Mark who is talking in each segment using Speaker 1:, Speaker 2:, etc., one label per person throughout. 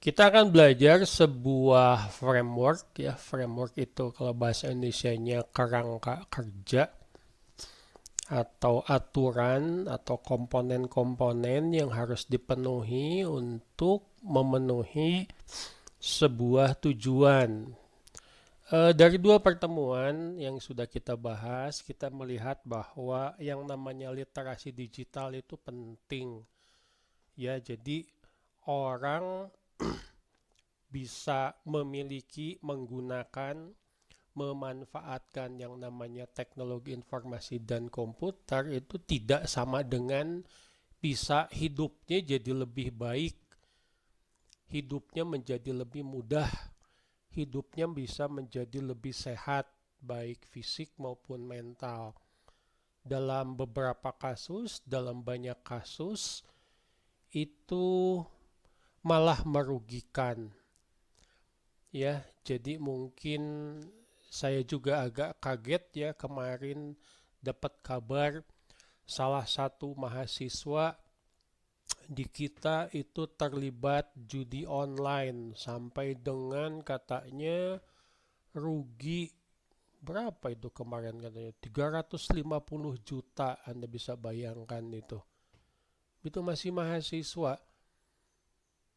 Speaker 1: Kita akan belajar sebuah framework ya. Framework itu kalau bahasa Indonesianya kerangka kerja atau aturan atau komponen-komponen yang harus dipenuhi untuk memenuhi sebuah tujuan. Dari dua pertemuan yang sudah kita bahas, kita melihat bahwa yang namanya literasi digital itu penting. Ya, jadi orang bisa memiliki, menggunakan, memanfaatkan yang namanya teknologi informasi dan komputer itu tidak sama dengan bisa hidupnya jadi lebih baik, hidupnya menjadi lebih mudah, hidupnya bisa menjadi lebih sehat, baik fisik maupun mental. Dalam beberapa kasus, dalam banyak kasus, itu malah merugikan. Ya, jadi mungkin saya juga agak kaget ya kemarin dapat kabar salah satu mahasiswa di kita itu terlibat judi online sampai dengan katanya rugi berapa itu kemarin katanya 350 juta. Anda bisa bayangkan itu. Itu masih mahasiswa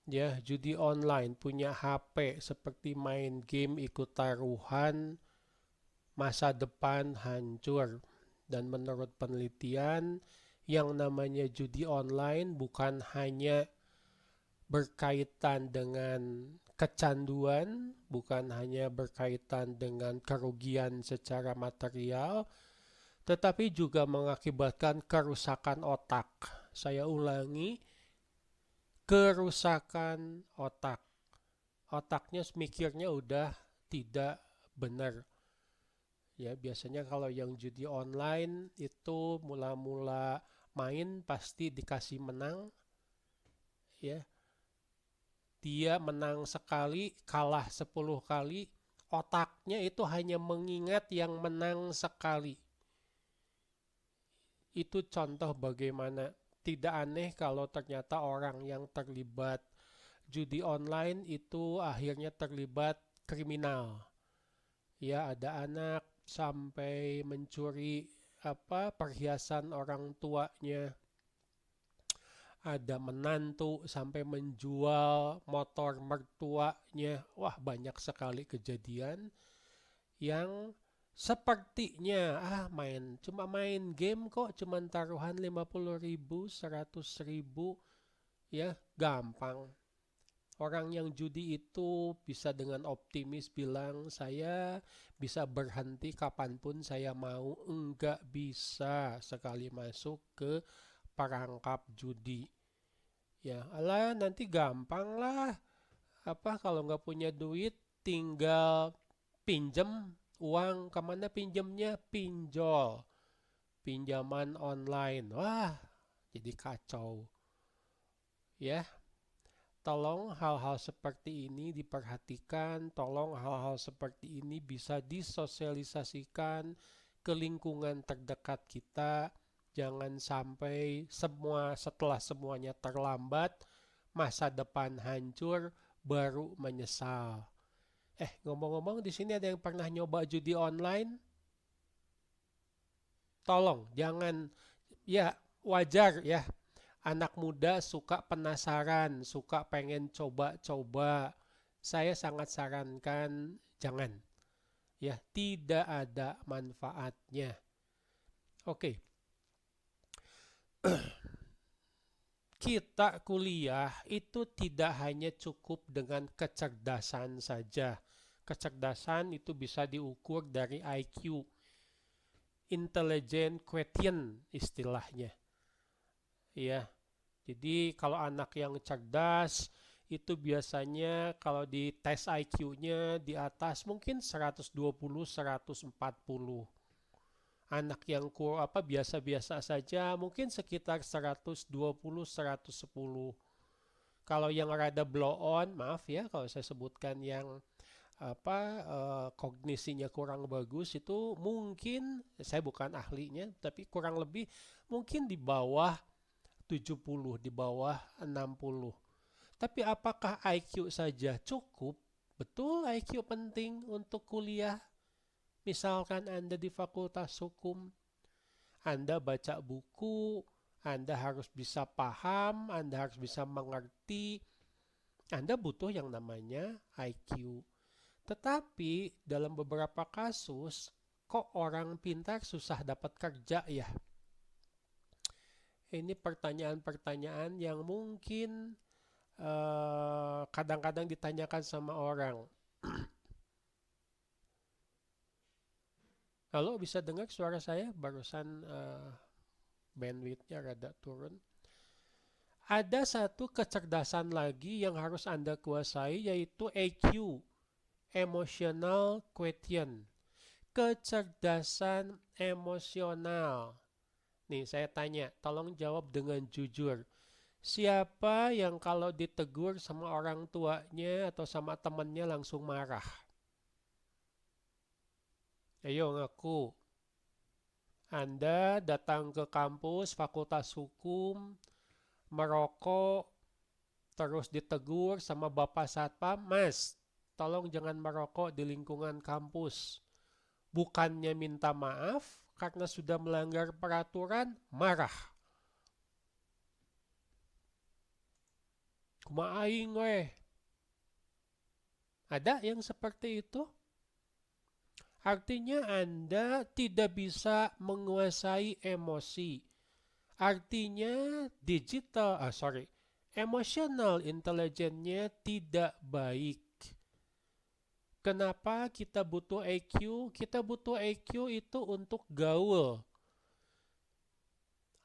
Speaker 1: ya, judi online, punya HP seperti main game, ikut taruhan, masa depan hancur. Dan menurut penelitian, yang namanya judi online bukan hanya berkaitan dengan kecanduan, bukan hanya berkaitan dengan kerugian secara material, tetapi juga mengakibatkan kerusakan otak. Saya ulangi, kerusakan otak. Otaknya mikirnya udah tidak benar. Ya, biasanya kalau yang judi online itu mula-mula main pasti dikasih menang, ya. Dia menang sekali, kalah 10 kali, otaknya itu hanya mengingat yang menang sekali. Itu contoh bagaimana tidak aneh kalau ternyata orang yang terlibat judi online itu akhirnya terlibat kriminal. Ya, ada anak sampai mencuri perhiasan orang tuanya, ada menantu sampai menjual motor mertuanya. Wah, banyak sekali kejadian yang sepertinya cuma main game kok, cuma taruhan 50 ribu, 100 ribu, ya gampang. Orang yang judi itu bisa dengan optimis bilang saya bisa berhenti kapanpun saya mau. Enggak bisa sekali masuk ke perangkap judi. Ya, alah nanti gampang lah. Kalau nggak punya duit tinggal pinjem uang. Kemana pinjemnya? Pinjol. Pinjaman online. Wah, jadi kacau. Ya, tolong hal-hal seperti ini diperhatikan, tolong hal-hal seperti ini bisa disosialisasikan ke lingkungan terdekat kita. Jangan sampai setelah semuanya terlambat, masa depan hancur, baru menyesal. Ngomong-ngomong di sini ada yang pernah nyoba judi online? Tolong jangan, ya wajar ya, anak muda suka penasaran, suka pengen coba-coba. Saya sangat sarankan jangan. Ya, tidak ada manfaatnya. Oke, kita kuliah itu tidak hanya cukup dengan kecerdasan saja. Kecerdasan itu bisa diukur dari IQ, intelligent quotient istilahnya. Ya, jadi kalau anak yang cerdas itu biasanya kalau di tes IQ-nya di atas mungkin 120, 140. Anak yang biasa-biasa saja mungkin sekitar 120, 110. Kalau yang rada blow on, maaf ya kalau saya sebutkan yang kognisinya kurang bagus itu mungkin saya bukan ahlinya tapi kurang lebih mungkin di bawah 70, di bawah 60. Tapi apakah IQ saja cukup? Betul, IQ penting untuk kuliah. Misalkan Anda di Fakultas Hukum, Anda baca buku, Anda harus bisa paham, Anda harus bisa mengerti, Anda butuh yang namanya IQ. Tetapi dalam beberapa kasus, kok orang pintar susah dapat kerja ya? Ini pertanyaan-pertanyaan yang mungkin kadang-kadang ditanyakan sama orang. Halo, bisa dengar suara saya? Barusan bandwidth-nya rada turun. Ada satu kecerdasan lagi yang harus Anda kuasai, yaitu EQ, Emotional Quotient. Kecerdasan emosional. Nih, saya tanya, tolong jawab dengan jujur. Siapa yang kalau ditegur sama orang tuanya atau sama temannya langsung marah? Ayo ngaku. Anda datang ke kampus Fakultas Hukum, merokok, terus ditegur sama Bapak Satpam, Mas, tolong jangan merokok di lingkungan kampus. Bukannya minta maaf, karena sudah melanggar peraturan, marah. Kumaha aing weh. Ada yang seperti itu? Artinya Anda tidak bisa menguasai emosi. Artinya emotional intelligence-nya tidak baik. Kenapa kita butuh EQ? Kita butuh EQ itu untuk gaul.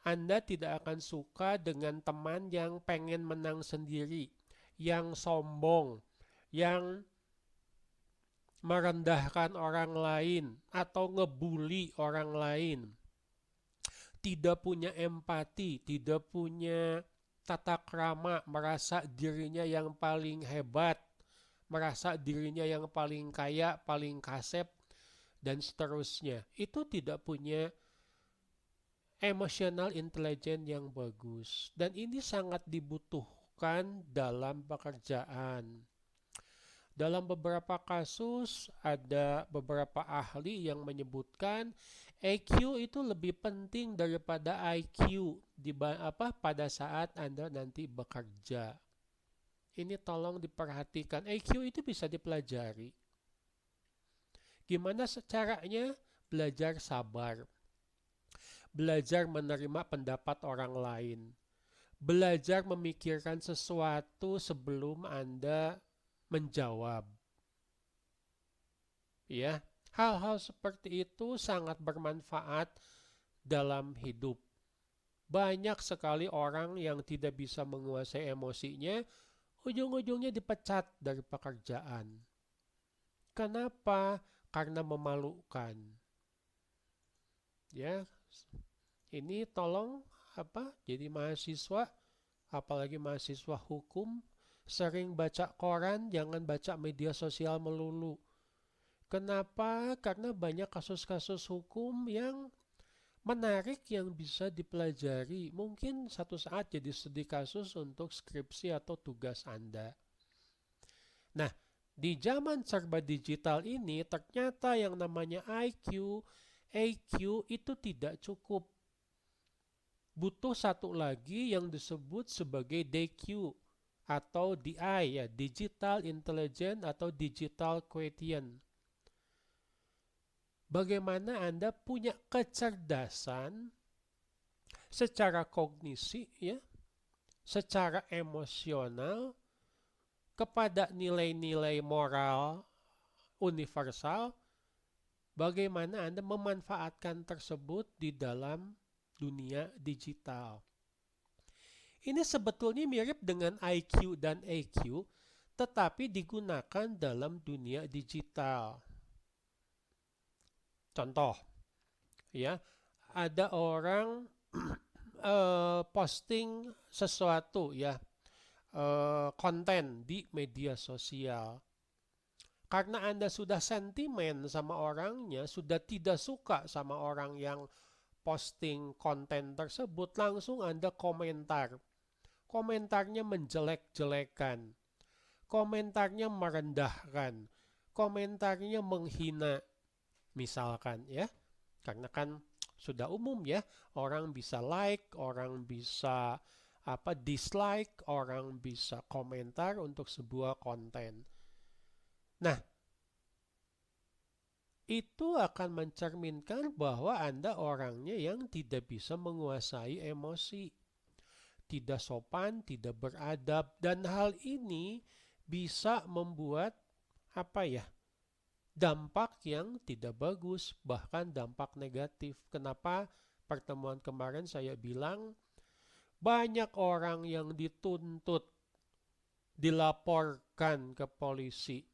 Speaker 1: Anda tidak akan suka dengan teman yang pengen menang sendiri, yang sombong, yang merendahkan orang lain atau ngebully orang lain. Tidak punya empati, tidak punya tata krama, merasa dirinya yang paling hebat, merasa dirinya yang paling kaya, paling kasep, dan seterusnya. Itu tidak punya emotional intelligence yang bagus. Dan ini sangat dibutuhkan dalam pekerjaan. Dalam beberapa kasus, ada beberapa ahli yang menyebutkan EQ itu lebih penting daripada IQ pada saat Anda nanti bekerja. Ini tolong diperhatikan. EQ itu bisa dipelajari. Gimana caranya? Belajar sabar. Belajar menerima pendapat orang lain. Belajar memikirkan sesuatu sebelum Anda menjawab. Ya, hal-hal seperti itu sangat bermanfaat dalam hidup. Banyak sekali orang yang tidak bisa menguasai emosinya, ujung-ujungnya dipecat dari pekerjaan. Kenapa? Karena memalukan. Ya, ini tolong jadi mahasiswa, apalagi mahasiswa hukum, sering baca koran, jangan baca media sosial melulu. Kenapa? Karena banyak kasus-kasus hukum yang menarik yang bisa dipelajari. Mungkin satu saat jadi studi kasus untuk skripsi atau tugas Anda. Nah, di zaman serba digital ini ternyata yang namanya IQ, EQ itu tidak cukup. Butuh satu lagi yang disebut sebagai DQ atau DI ya, Digital Intelligence atau Digital Quotient. Bagaimana Anda punya kecerdasan secara kognisi ya, secara emosional kepada nilai-nilai moral universal, bagaimana Anda memanfaatkan tersebut di dalam dunia digital. Ini sebetulnya mirip dengan IQ dan EQ, tetapi digunakan dalam dunia digital. Contoh, ya, ada orang posting sesuatu ya, konten di media sosial. Karena Anda sudah sentimen sama orangnya, sudah tidak suka sama orang yang posting konten tersebut, langsung Anda komentar. komentarnya menjelek-jelekan, komentarnya merendahkan, komentarnya menghina, misalkan ya. Karena kan sudah umum ya, orang bisa like, orang bisa dislike, orang bisa komentar untuk sebuah konten. Nah, itu akan mencerminkan bahwa Anda orangnya yang tidak bisa menguasai emosi, tidak sopan, tidak beradab, dan hal ini bisa membuat dampak yang tidak bagus, bahkan dampak negatif. Kenapa pertemuan kemarin saya bilang banyak orang yang dituntut, dilaporkan ke polisi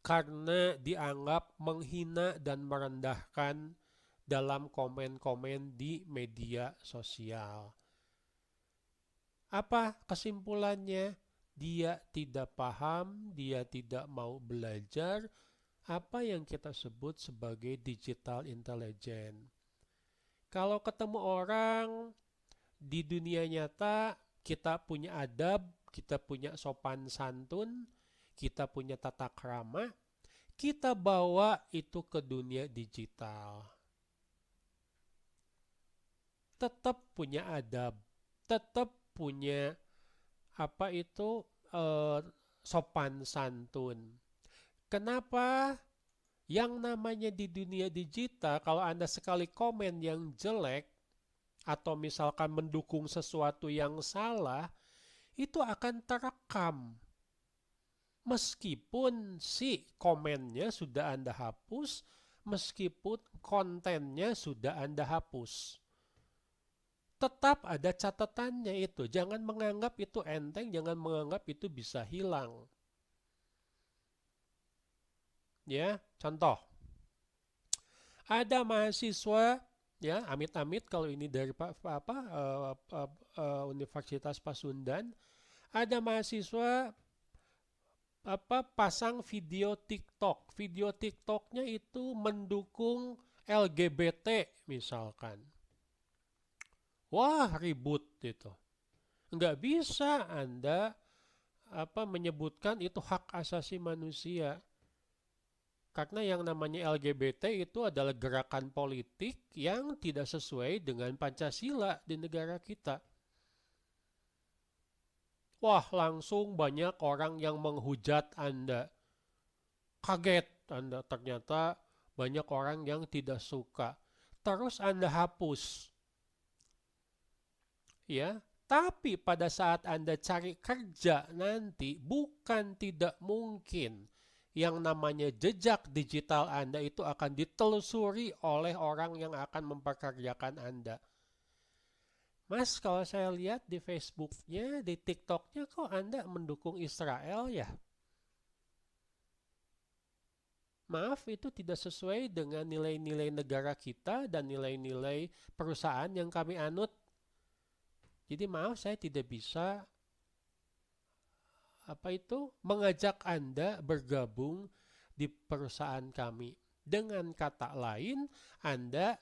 Speaker 1: karena dianggap menghina dan merendahkan dalam komen-komen di media sosial. Apa kesimpulannya? Dia tidak paham, dia tidak mau belajar apa yang kita sebut sebagai digital intelligence. Kalau ketemu orang di dunia nyata, kita punya adab, kita punya sopan santun, kita punya tata krama, kita bawa itu ke dunia digital. Tetap punya adab, tetap punya sopan santun. Kenapa? Yang namanya di dunia digital, kalau Anda sekali komen yang jelek, atau misalkan mendukung sesuatu yang salah, itu akan terekam. Meskipun si komennya sudah Anda hapus, meskipun kontennya sudah Anda hapus. Tetap ada catatannya itu. Jangan menganggap itu enteng, jangan menganggap itu bisa hilang. Ya, contoh. Ada mahasiswa, ya, amit-amit kalau ini dari Universitas Pasundan, ada mahasiswa pasang video TikTok. Video TikToknya itu mendukung LGBT misalkan. Wah, ribut itu. Nggak bisa Anda menyebutkan itu hak asasi manusia. Karena yang namanya LGBT itu adalah gerakan politik yang tidak sesuai dengan Pancasila di negara kita. Wah, langsung banyak orang yang menghujat Anda. Kaget Anda, ternyata banyak orang yang tidak suka. Terus Anda hapus. Ya, tapi pada saat Anda cari kerja nanti, bukan tidak mungkin yang namanya jejak digital Anda itu akan ditelusuri oleh orang yang akan mempekerjakan Anda. Mas, kalau saya lihat di Facebooknya, di TikToknya kok Anda mendukung Israel ya? Maaf, itu tidak sesuai dengan nilai-nilai negara kita dan nilai-nilai perusahaan yang kami anut. Jadi maaf, saya tidak bisa mengajak Anda bergabung di perusahaan kami. Dengan kata lain, Anda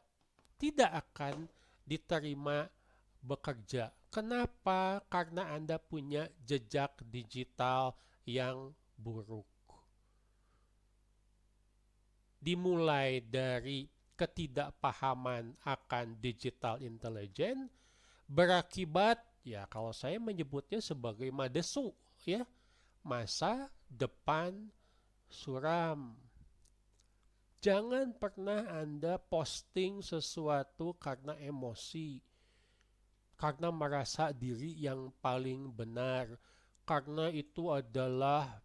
Speaker 1: tidak akan diterima bekerja. Kenapa? Karena Anda punya jejak digital yang buruk. Dimulai dari ketidakpahaman akan digital intelligence, berakibat, ya kalau saya menyebutnya sebagai madesu, ya, masa depan suram. Jangan pernah Anda posting sesuatu karena emosi, karena merasa diri yang paling benar, karena itu adalah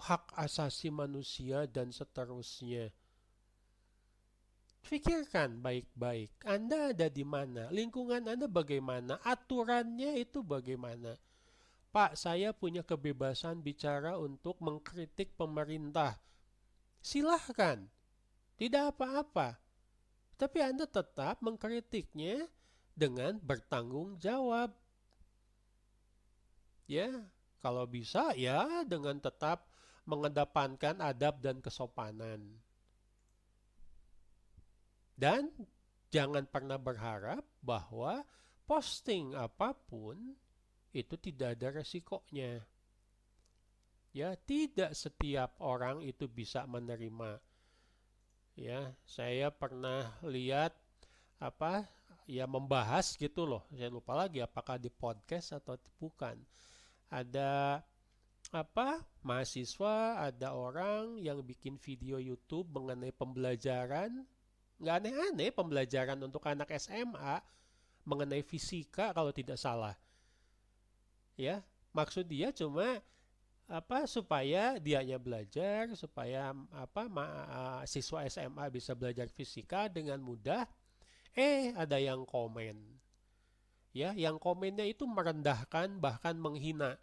Speaker 1: hak asasi manusia dan seterusnya. Pikirkan baik-baik, Anda ada di mana, lingkungan Anda bagaimana, aturannya itu bagaimana. Pak, saya punya kebebasan bicara untuk mengkritik pemerintah. Silahkan, tidak apa-apa. Tapi Anda tetap mengkritiknya dengan bertanggung jawab. Ya, kalau bisa ya dengan tetap mengedepankan adab dan kesopanan. Dan Jangan pernah berharap bahwa posting apapun itu tidak ada resikonya. Ya, tidak setiap orang itu bisa menerima. Ya, saya pernah lihat apa ya membahas gitu loh. Saya lupa lagi apakah di podcast atau bukan. Ada mahasiswa, ada orang yang bikin video YouTube mengenai pembelajaran, nggak aneh-aneh, pembelajaran untuk anak SMA mengenai fisika kalau tidak salah. Ya, maksud dia cuma supaya dianya belajar, supaya siswa SMA bisa belajar fisika dengan mudah. Ada yang komen. Ya, yang komennya itu merendahkan bahkan menghina.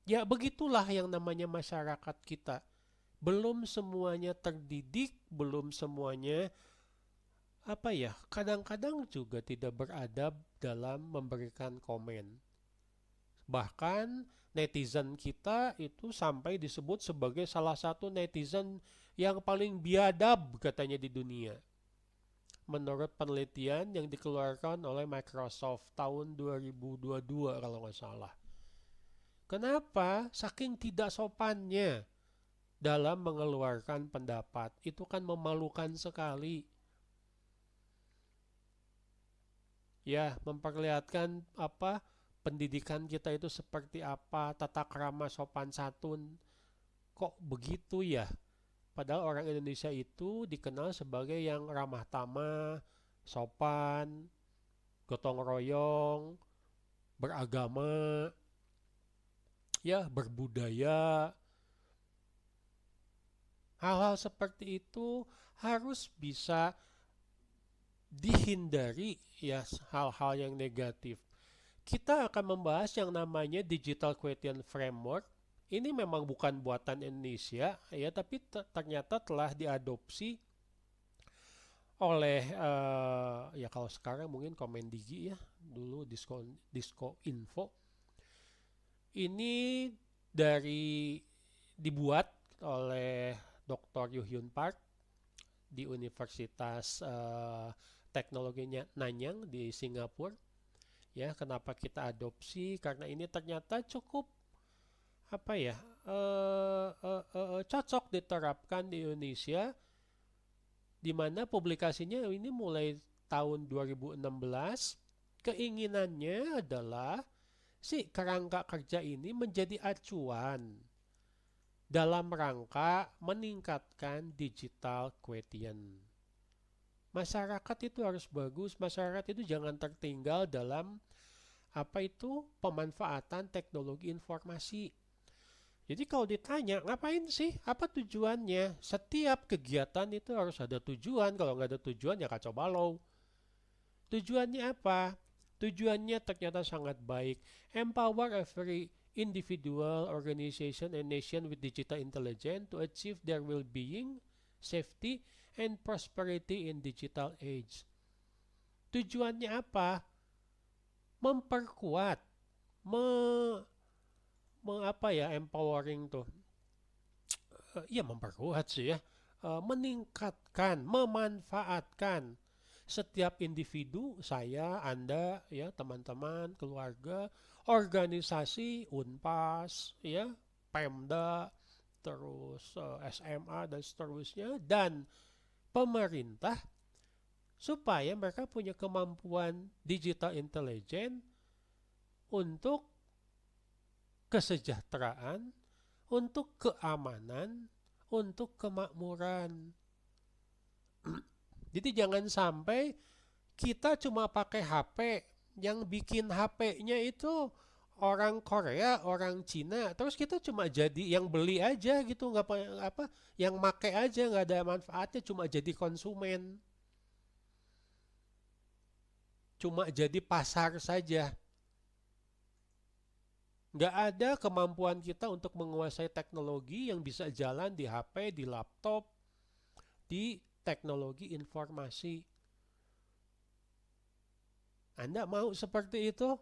Speaker 1: Ya, begitulah yang namanya masyarakat kita. Belum semuanya terdidik, belum semuanya kadang-kadang juga tidak beradab dalam memberikan komen. Bahkan netizen kita itu sampai disebut sebagai salah satu netizen yang paling biadab katanya di dunia. Menurut penelitian yang dikeluarkan oleh Microsoft tahun 2022 kalau nggak salah. Kenapa? Saking tidak sopannya dalam mengeluarkan pendapat. Itu kan memalukan sekali. Ya, memperlihatkan pendidikan kita itu seperti apa, tata krama sopan santun. Kok begitu ya? Padahal orang Indonesia itu dikenal sebagai yang ramah tamah, sopan, gotong royong, beragama, ya berbudaya. Hal-hal seperti itu harus bisa dihindari ya hal-hal yang negatif. Kita akan membahas yang namanya Digital Quotient Framework. Ini memang bukan buatan Indonesia ya, tapi ternyata telah diadopsi oleh ya kalau sekarang mungkin Komendigi ya, dulu Disko Info. Ini dibuat oleh Dr. Yoo Hyun Park di Universitas Teknologinya Nanyang di Singapura. Ya, kenapa kita adopsi? Karena ini ternyata cukup cocok diterapkan di Indonesia, di mana publikasinya ini mulai tahun 2016. Keinginannya adalah si kerangka kerja ini menjadi acuan dalam rangka meningkatkan digital quotient. Masyarakat itu harus bagus, masyarakat itu jangan tertinggal dalam pemanfaatan teknologi informasi. Jadi kalau ditanya, ngapain sih? Apa tujuannya? Setiap kegiatan itu harus ada tujuan. Kalau nggak ada tujuan ya kacau balau. Tujuannya apa? Tujuannya ternyata sangat baik. Empower every individual, organization, and nation with digital intelligence to achieve their well-being, safety, and prosperity in digital age. Tujuannya apa? Memperkuat, empowering tuh. Memperkuat sih ya. Meningkatkan, memanfaatkan setiap individu, saya, Anda, ya, teman-teman, keluarga, organisasi, Unpas, ya, Pemda, terus SMA dan seterusnya, dan pemerintah supaya mereka punya kemampuan digital intelligence untuk kesejahteraan, untuk keamanan, untuk kemakmuran. Jadi jangan sampai kita cuma pakai HP, yang bikin HP-nya itu orang Korea, orang Cina, terus kita cuma jadi yang beli aja gitu, nggak yang make aja, nggak ada manfaatnya, cuma jadi konsumen, cuma jadi pasar saja. Nggak ada kemampuan kita untuk menguasai teknologi yang bisa jalan di HP, di laptop, di teknologi informasi. Anda mau seperti itu?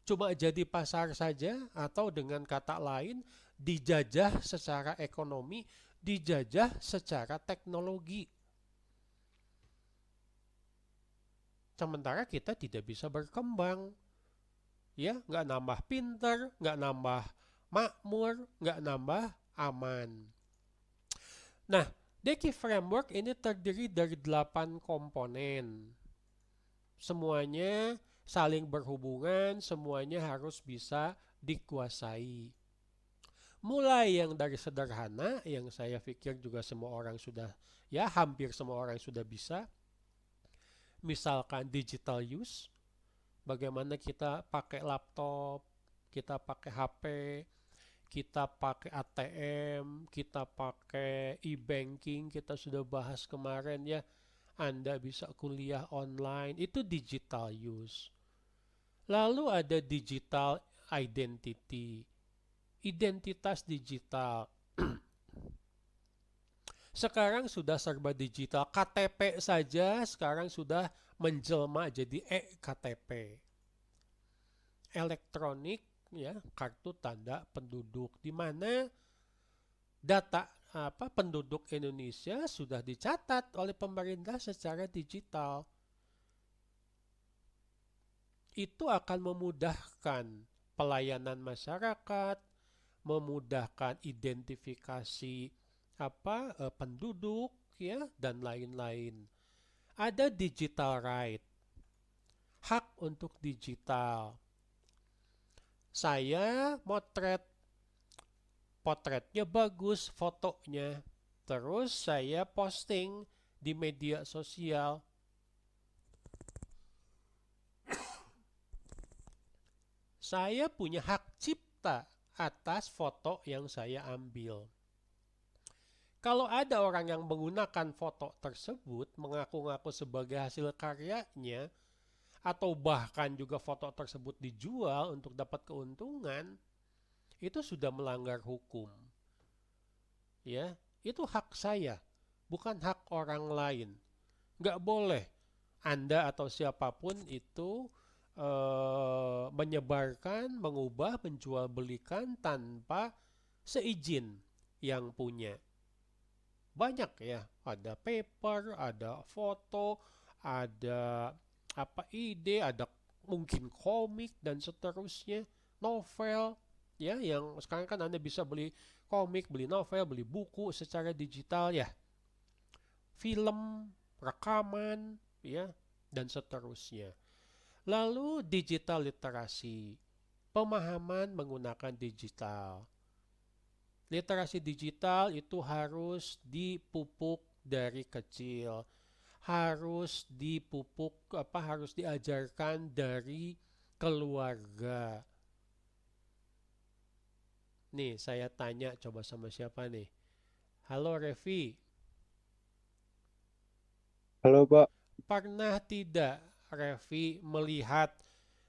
Speaker 1: Cuma jadi pasar saja, atau dengan kata lain dijajah secara ekonomi, dijajah secara teknologi. Sementara kita tidak bisa berkembang, ya, nggak nambah pinter, nggak nambah makmur, nggak nambah aman. Nah, Deki Framework ini terdiri dari 8 komponen. Semuanya saling berhubungan, semuanya harus bisa dikuasai. Mulai yang dari sederhana, yang saya pikir juga semua orang sudah, ya hampir semua orang sudah bisa. Misalkan digital use, bagaimana kita pakai laptop, kita pakai HP, kita pakai ATM, kita pakai e-banking, kita sudah bahas kemarin ya. Anda bisa kuliah online, itu digital use. Lalu ada digital identity, identitas digital. Sekarang sudah serba digital, KTP saja sekarang sudah menjelma jadi e-KTP. Elektronik, ya, kartu tanda penduduk, di mana data penduduk Indonesia sudah dicatat oleh pemerintah secara digital. Itu akan memudahkan pelayanan masyarakat, memudahkan identifikasi penduduk, ya, dan lain-lain. Ada digital right, hak untuk digital. Saya motret, potretnya bagus, fotonya. Terus saya posting di media sosial. Saya punya hak cipta atas foto yang saya ambil. Kalau ada orang yang menggunakan foto tersebut, mengaku-ngaku sebagai hasil karyanya, atau bahkan juga foto tersebut dijual untuk dapat keuntungan, itu sudah melanggar hukum. Ya, itu hak saya, bukan hak orang lain. Nggak boleh Anda atau siapapun itu menyebarkan, mengubah, menjual belikan tanpa seizin yang punya. Banyak ya, ada paper, ada foto, ada ide, ada mungkin komik dan seterusnya, novel, ya, yang sekarang kan Anda bisa beli komik, beli novel, beli buku secara digital ya, film, rekaman, ya, dan seterusnya. Lalu digital literasi, pemahaman menggunakan digital. Literasi digital itu harus dipupuk dari kecil, harus dipupuk harus diajarkan dari keluarga. Nih, saya tanya coba sama siapa nih? Halo Revi,
Speaker 2: Halo Pak,
Speaker 1: pernah tidak Revi melihat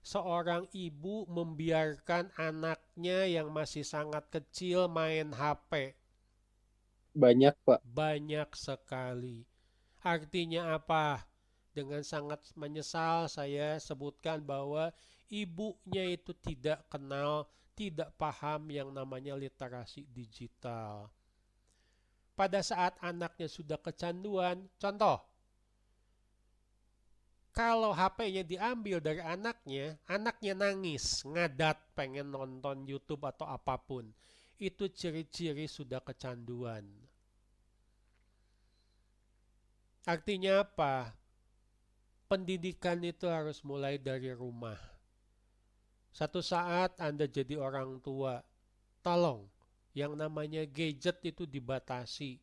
Speaker 1: seorang ibu membiarkan anaknya yang masih sangat kecil main HP?
Speaker 2: banyak Pak.
Speaker 1: Banyak sekali. Artinya apa? Dengan sangat menyesal saya sebutkan bahwa ibunya itu tidak kenal, tidak paham yang namanya literasi digital. Pada saat anaknya sudah kecanduan, contoh, kalau HP-nya diambil dari anaknya, anaknya nangis, ngadat, pengen nonton YouTube atau apapun. Itu ciri-ciri sudah kecanduan. Artinya apa? Pendidikan itu harus mulai dari rumah. Satu saat Anda jadi orang tua, tolong yang namanya gadget itu dibatasi.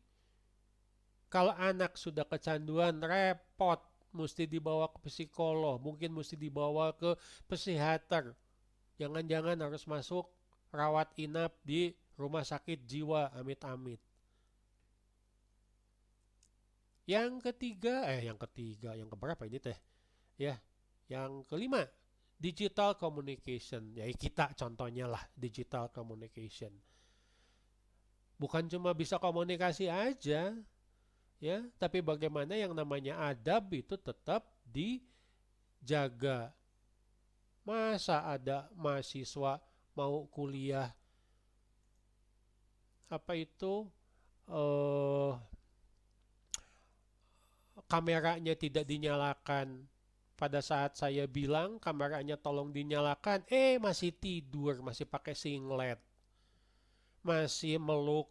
Speaker 1: Kalau anak sudah kecanduan, repot, mesti dibawa ke psikolog, mungkin mesti dibawa ke psikiater. Jangan-jangan harus masuk rawat inap di rumah sakit jiwa, amit-amit. Yang keberapa ini teh? Ya, yang kelima, digital communication. Ya kita contohnya lah digital communication. Bukan cuma bisa komunikasi aja, ya, tapi bagaimana yang namanya adab itu tetap dijaga. Masa ada mahasiswa mau kuliah apa itu eh, kameranya tidak dinyalakan. Pada saat saya bilang kameranya tolong dinyalakan, masih tidur, masih pakai singlet, masih meluk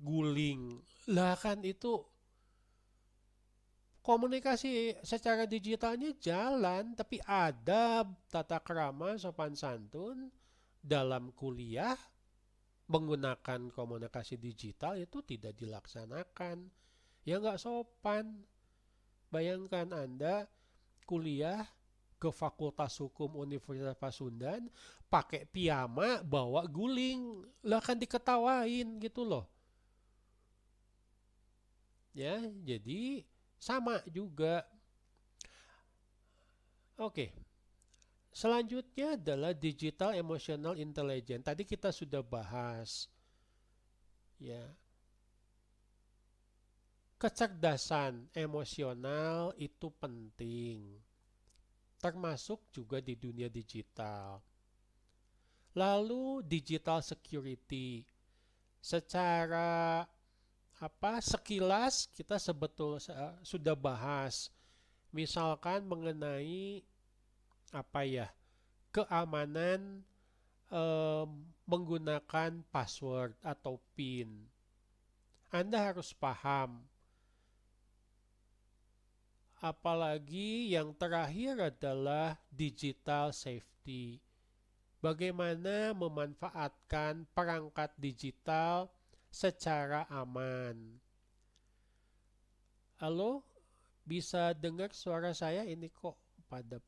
Speaker 1: guling. Lah kan itu komunikasi secara digitalnya jalan, tapi adab, tata krama, sopan santun dalam kuliah menggunakan komunikasi digital itu tidak dilaksanakan. Ya nggak sopan. Bayangkan Anda kuliah ke Fakultas Hukum Universitas Pasundan pakai piyama bawa guling. Lah kan diketawain gitu loh. Ya, jadi sama juga. Oke, selanjutnya adalah digital emotional intelligence. Tadi kita sudah bahas ya, kecerdasan emosional itu penting, termasuk juga di dunia digital. Lalu digital security. Secara sekilas kita sudah bahas. Misalkan mengenai keamanan menggunakan password atau PIN. Anda harus paham. Apalagi yang terakhir adalah digital safety. Bagaimana memanfaatkan perangkat digital secara aman. Halo, bisa dengar suara saya? Ini kok pada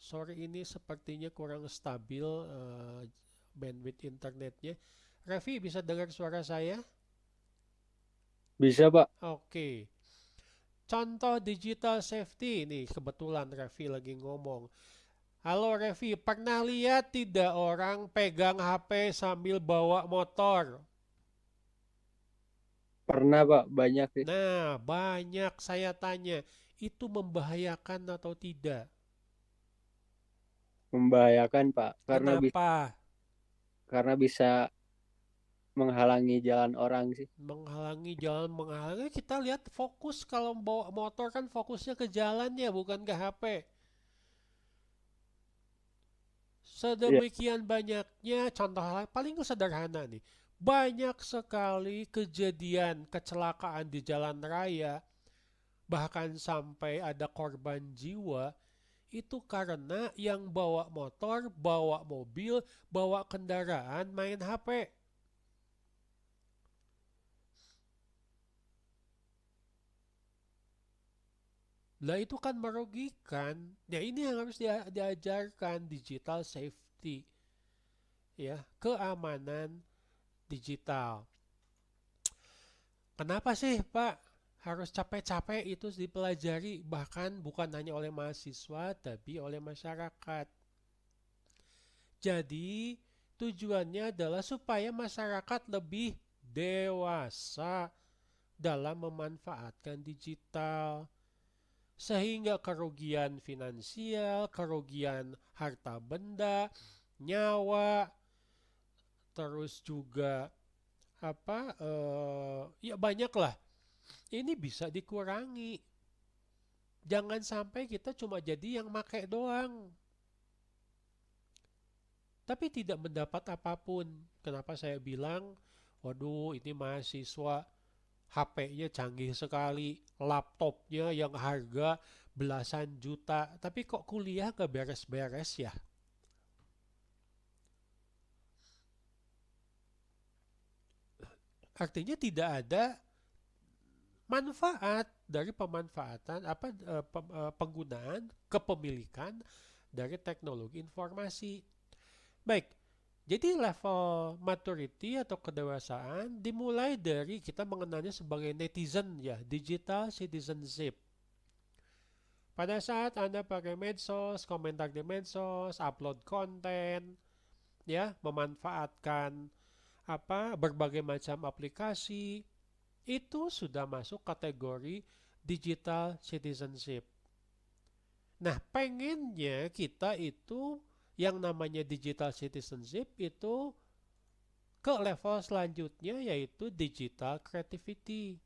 Speaker 1: Sore ini sepertinya kurang stabil bandwidth internetnya. Raffi bisa dengar suara saya?
Speaker 2: Bisa, Pak.
Speaker 1: Oke. Contoh digital safety ini kebetulan Raffi lagi ngomong. Halo Raffi, pernah lihat tidak orang pegang HP sambil bawa motor?
Speaker 2: Pernah, Pak. Banyak sih.
Speaker 1: Nah, banyak saya tanya, itu membahayakan atau tidak?
Speaker 2: Membahayakan, Pak.
Speaker 1: Kenapa?
Speaker 2: Karena bisa menghalangi jalan orang sih.
Speaker 1: Menghalangi jalan, menghalangi. Kita lihat fokus kalau bawa motor kan fokusnya ke jalannya, bukan ke HP.
Speaker 2: Iya.
Speaker 1: Sedemikian banyaknya contoh paling sederhana nih. Banyak sekali kejadian kecelakaan di jalan raya, bahkan sampai ada korban jiwa, itu karena yang bawa motor, bawa mobil, bawa kendaraan main HP. Lah itu kan merugikan. Ya ini yang harus diajarkan digital safety, ya, keamanan digital. Kenapa sih, Pak? Harus capek-capek itu dipelajari bahkan bukan hanya oleh mahasiswa tapi oleh masyarakat. Jadi, tujuannya adalah supaya masyarakat lebih dewasa dalam memanfaatkan digital sehingga kerugian finansial, kerugian harta benda, nyawa, terus juga ya banyak lah. Ini bisa dikurangi. Jangan sampai kita cuma jadi yang make doang, tapi tidak mendapat apapun. Kenapa saya bilang, waduh ini mahasiswa HP-nya canggih sekali, laptopnya yang harga belasan juta, tapi kok kuliah gak beres-beres ya? Artinya tidak ada manfaat dari pemanfaatan penggunaan kepemilikan dari teknologi informasi. Baik, jadi level maturity atau kedewasaan dimulai dari kita mengenalnya sebagai netizen ya, digital citizenship. Pada saat Anda pakai medsos, komentar di medsos, upload konten, ya, memanfaatkan berbagai macam aplikasi, itu sudah masuk kategori digital citizenship. Nah, pengennya kita itu yang namanya digital citizenship itu ke level selanjutnya yaitu digital creativity.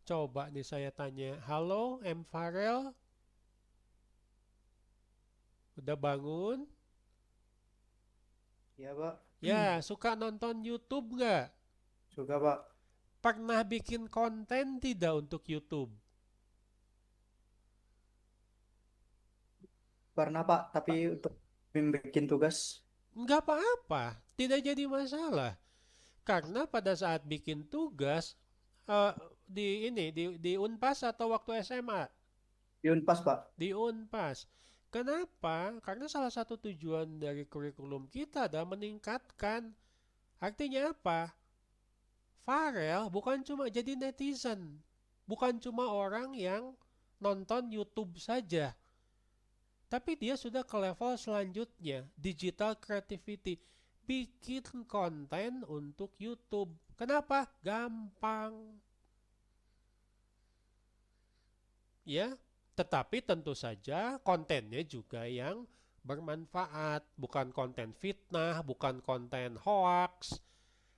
Speaker 1: Coba nih saya tanya, halo M. Farel, udah bangun?
Speaker 3: Iya, Pak.
Speaker 1: Ya, suka nonton YouTube nggak?
Speaker 3: Suka, Pak.
Speaker 1: Pernah bikin konten tidak untuk YouTube?
Speaker 3: Pernah, Pak, tapi untuk bikin tugas.
Speaker 1: Nggak apa-apa, tidak jadi masalah. Karena pada saat bikin tugas eh, di Unpas atau waktu SMA?
Speaker 3: Di Unpas, Pak.
Speaker 1: Di Unpas. Kenapa? Karena salah satu tujuan dari kurikulum kita adalah meningkatkan. Artinya apa? Farel bukan cuma jadi netizen, bukan cuma orang yang nonton YouTube saja, tapi dia sudah ke level selanjutnya, digital creativity, bikin konten untuk YouTube. Kenapa? Gampang. Ya, tetapi tentu saja kontennya juga yang bermanfaat, bukan konten fitnah, bukan konten hoax,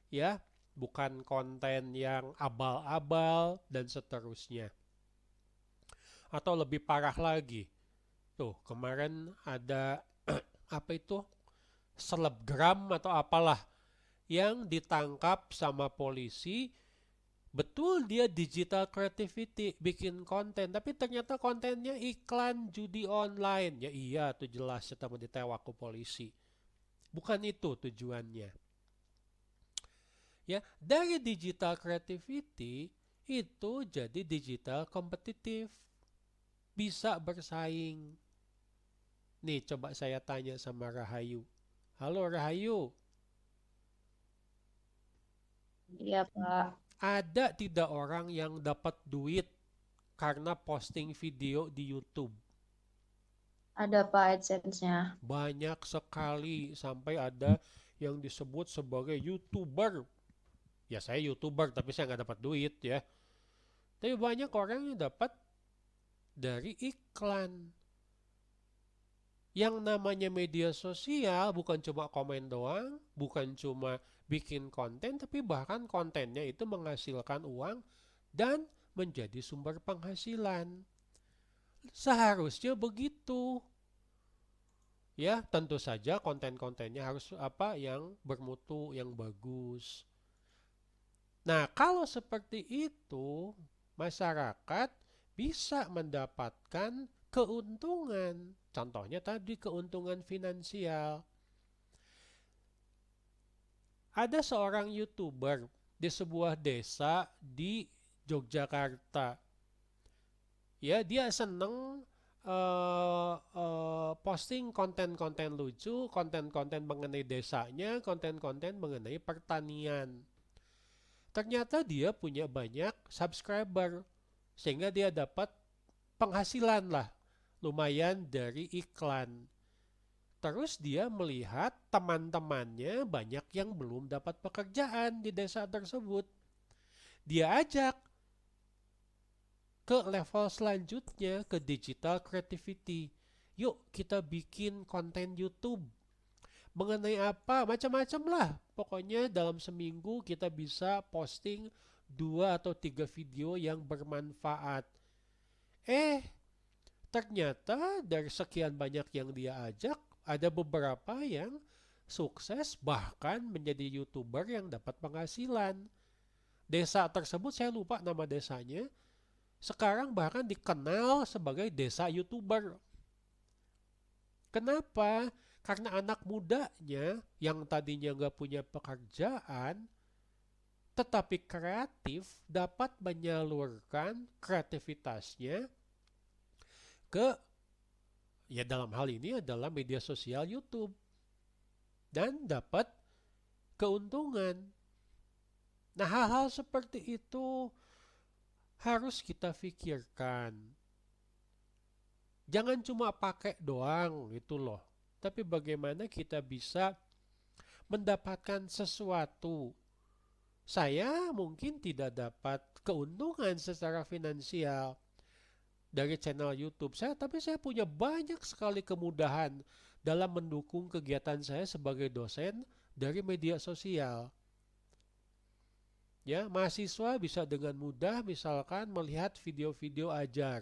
Speaker 1: ya, bukan konten yang abal-abal dan seterusnya. Atau lebih parah lagi. Tuh, kemarin ada apa itu? Selebgram atau apalah yang ditangkap sama polisi. Betul dia digital creativity, bikin konten, tapi ternyata kontennya iklan judi online. Ya iya, tuh jelas setelah ditewak ke polisi. Bukan itu tujuannya. Ya, dari digital creativity itu jadi digital kompetitif. Bisa bersaing. Nih, coba saya tanya sama Rahayu. Halo Rahayu,
Speaker 4: Iya, Pak.
Speaker 1: ada tidak orang yang dapat duit karena posting video di YouTube?
Speaker 4: Ada Pak AdSense-nya.
Speaker 1: Banyak sekali, sampai ada yang disebut sebagai YouTuber. Ya saya YouTuber tapi saya nggak dapat duit ya. Tapi banyak orang yang dapat dari iklan. Yang namanya media sosial bukan cuma komen doang, bukan cuma bikin konten, tapi bahkan kontennya itu menghasilkan uang dan menjadi sumber penghasilan. Seharusnya begitu. Ya, tentu saja konten-kontennya harus apa yang bermutu, yang bagus. Nah, kalau seperti itu, masyarakat bisa mendapatkan keuntungan. Contohnya tadi keuntungan finansial. Ada seorang YouTuber di sebuah desa di Yogyakarta. Ya, dia seneng posting konten-konten lucu, konten-konten mengenai desanya, konten-konten mengenai pertanian. Ternyata dia punya banyak subscriber, sehingga dia dapat penghasilan lah, lumayan dari iklan. Terus dia melihat teman-temannya banyak yang belum dapat pekerjaan di desa tersebut. Dia ajak ke level selanjutnya, ke digital creativity. Yuk kita bikin konten YouTube. Mengenai apa? Macam-macam lah. Pokoknya dalam seminggu kita bisa posting 2 atau 3 video yang bermanfaat. Ternyata dari sekian banyak yang dia ajak, ada beberapa yang sukses bahkan menjadi YouTuber yang dapat penghasilan. Desa tersebut saya lupa nama desanya, sekarang bahkan dikenal sebagai desa YouTuber. Kenapa? Karena anak mudanya yang tadinya nggak punya pekerjaan, tetapi kreatif, dapat menyalurkan kreativitasnya ke, ya dalam hal ini adalah media sosial YouTube, dan dapat keuntungan. Nah, hal-hal seperti itu harus kita pikirkan. Jangan cuma pakai doang gitu loh. Tapi bagaimana kita bisa mendapatkan sesuatu. Saya mungkin tidak dapat keuntungan secara finansial dari channel YouTube saya, tapi saya punya banyak sekali kemudahan dalam mendukung kegiatan saya sebagai dosen dari media sosial. Ya, mahasiswa bisa dengan mudah misalkan melihat video-video ajar.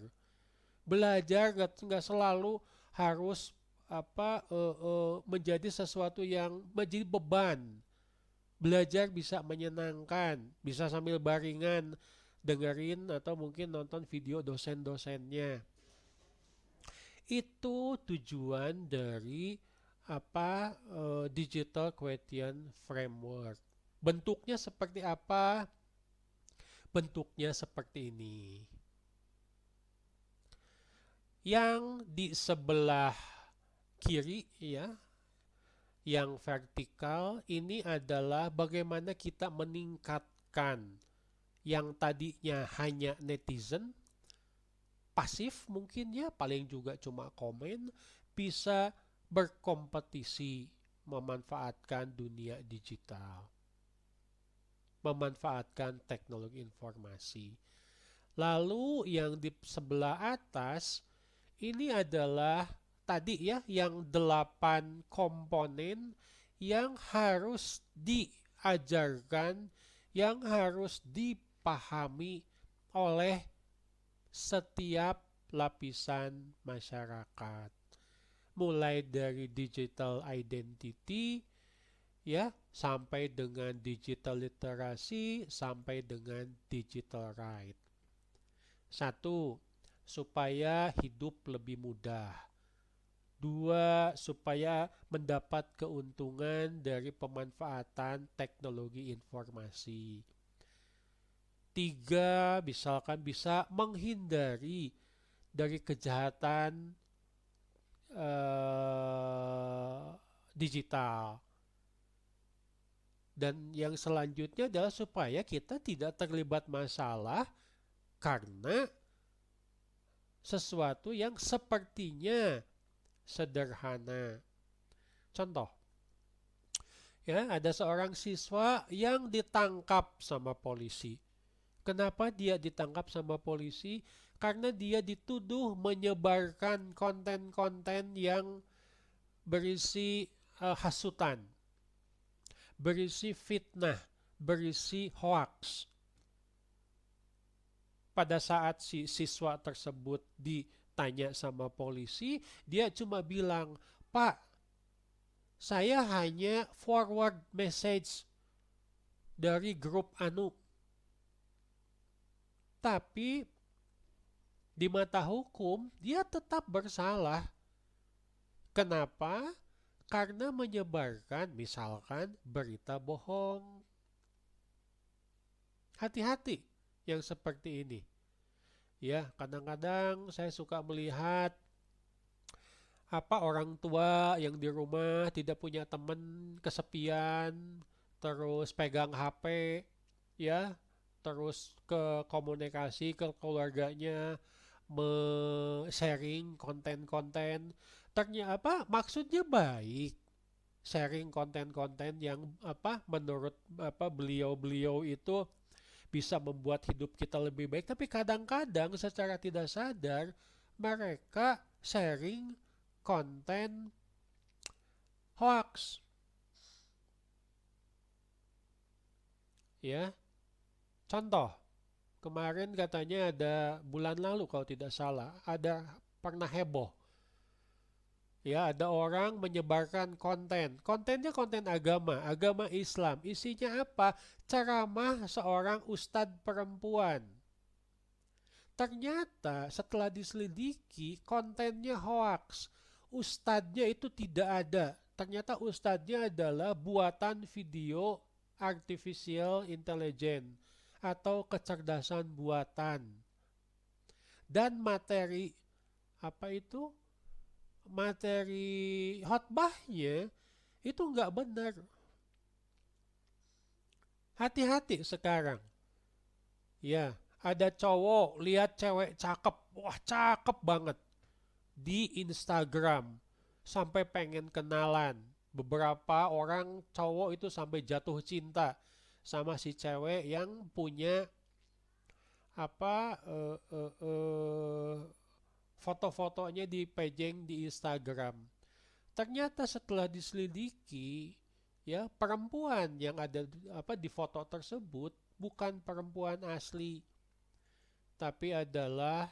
Speaker 1: Belajar nggak selalu harus menjadi sesuatu yang menjadi beban. Belajar bisa menyenangkan, bisa sambil baringan dengerin atau mungkin nonton video dosen-dosennya. Itu tujuan dari digital question framework. Bentuknya seperti apa? Bentuknya seperti ini. Yang di sebelah kiri ya, yang vertikal ini adalah bagaimana kita meningkatkan yang tadinya hanya netizen, pasif mungkin ya, paling juga cuma komen, bisa berkompetisi memanfaatkan dunia digital, memanfaatkan teknologi informasi. Lalu yang di sebelah atas ini adalah tadi ya yang 8 komponen yang harus diajarkan, yang harus dipahami oleh setiap lapisan masyarakat. Mulai dari digital identity ya sampai dengan digital literasi sampai dengan digital right. 1. Supaya hidup lebih mudah. 2. Supaya mendapat keuntungan dari pemanfaatan teknologi informasi. 3. Misalkan bisa menghindari dari kejahatan digital. Dan yang selanjutnya adalah supaya kita tidak terlibat masalah karena sesuatu yang sepertinya sederhana. Contoh, ya ada seorang siswa yang ditangkap sama polisi. Kenapa dia ditangkap sama polisi? Karena dia dituduh menyebarkan konten-konten yang berisi hasutan, berisi fitnah, berisi hoaks. Pada saat si siswa tersebut ditanya sama polisi, dia cuma bilang, "Pak, saya hanya forward message dari grup anu." Tapi di mata hukum dia tetap bersalah. Kenapa? Karena menyebarkan misalkan berita bohong. Hati-hati yang seperti ini. Ya, kadang-kadang saya suka melihat orang tua yang di rumah tidak punya teman, kesepian, terus pegang HP, ya, terus ke komunikasi ke keluarganya, sharing konten-konten. Ternyata maksudnya baik. Sharing konten-konten yang menurut beliau-beliau itu bisa membuat hidup kita lebih baik, tapi kadang-kadang secara tidak sadar mereka sharing konten hoax. Ya. Contoh, kemarin katanya ada bulan lalu kalau tidak salah, ada pernah heboh. Ya, ada orang menyebarkan konten. Kontennya konten agama Islam. Isinya apa? Ceramah seorang ustadz perempuan. Ternyata setelah diselidiki, kontennya hoaks. Ustadznya itu tidak ada. Ternyata ustadznya adalah buatan video artificial intelligence atau kecerdasan buatan. Dan materi materi khotbahnya itu nggak benar. Hati-hati sekarang. Ya, ada cowok lihat cewek cakep, wah cakep banget di Instagram, sampai pengen kenalan. Beberapa orang cowok itu sampai jatuh cinta sama si cewek yang punya foto-fotonya dipajang di Instagram. Ternyata setelah diselidiki, ya perempuan yang ada di foto tersebut bukan perempuan asli, tapi adalah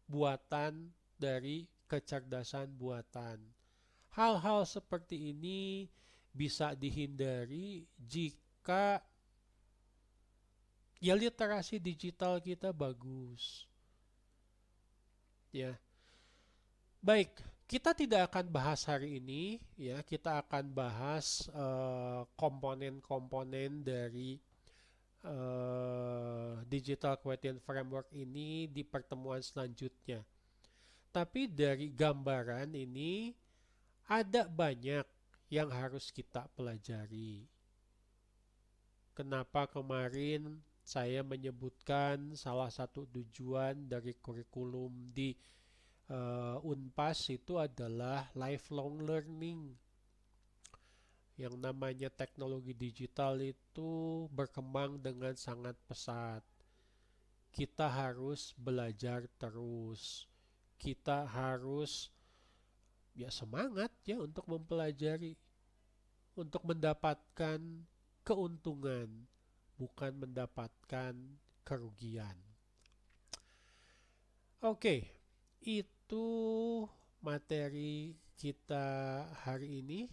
Speaker 1: buatan dari kecerdasan buatan. Hal-hal seperti ini bisa dihindari jika ya literasi digital kita bagus. Ya, baik, kita tidak akan bahas hari ini, ya. Kita akan bahas komponen-komponen dari Digital Quotient Framework ini di pertemuan selanjutnya. Tapi dari gambaran ini ada banyak yang harus kita pelajari. Kenapa kemarin saya menyebutkan salah satu tujuan dari kurikulum di Unpas itu adalah lifelong learning. Yang namanya teknologi digital itu berkembang dengan sangat pesat. Kita harus belajar terus. Kita harus ya semangat ya untuk mempelajari, untuk mendapatkan keuntungan, bukan mendapatkan kerugian. Oke, itu materi kita hari ini.